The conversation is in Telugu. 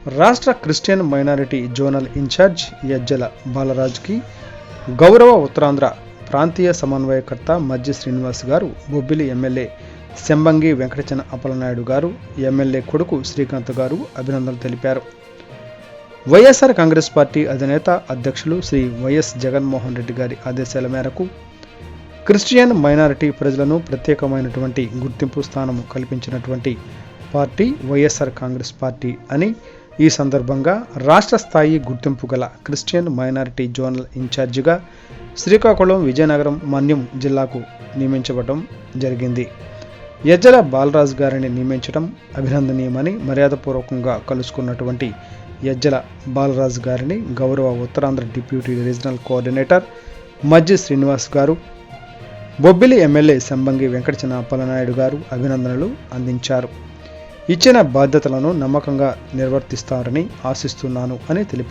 రాష్ట్ర Christian minority zonal incharge Yajjala బాలరాజ్కి గౌరవ ఉత్తరాంధ్ర ప్రాంతీయ సమన్వయకర్త మజ్జి శ్రీనివాస్ గారు, బొబ్బిలి ఎమ్మెల్యే శంబంగి వెంకటచన అప్పలనాయుడు గారు, ఎమ్మెల్యే కొడుకు శ్రీకాంత్ గారు అభినందనలు తెలిపారు. వైఎస్ఆర్ కాంగ్రెస్ పార్టీ అధినేత అధ్యక్షులు శ్రీ వైఎస్ జగన్మోహన్ రెడ్డి గారి ఆదేశాల మేరకు క్రిస్టియన్ మైనారిటీ ప్రజలను ప్రత్యేకమైనటువంటి గుర్తింపు స్థానం కల్పించినటువంటి పార్టీ వైఎస్ఆర్ కాంగ్రెస్ పార్టీ అని ఈ సందర్భంగా రాష్ట్ర స్థాయి గుర్తింపు గల క్రిస్టియన్ మైనారిటీ జోనల్ ఇన్ఛార్జిగా శ్రీకాకుళం, విజయనగరం, మన్యం జిల్లాకు నియమించబడటం జరిగింది. యజ్జల బాలరాజు గారిని నియమించడం అభినందనీయమని మర్యాదపూర్వకంగా కలుసుకున్నటువంటి యజ్జల బాలరాజు గారిని గౌరవ ఉత్తరాంధ్ర డిప్యూటీ రీజనల్ కోఆర్డినేటర్ మజ్జి శ్రీనివాస్ గారు, బొబ్బిలి ఎమ్మెల్యే శంబంగి వెంకటచన అప్పలనాయుడు గారు అభినందనలు అందించారు. ఇచ్చిన బాధ్యతలను నమ్మకంగా నిర్వర్తిస్తారని ఆశిస్తున్నాను అని తెలిపారు.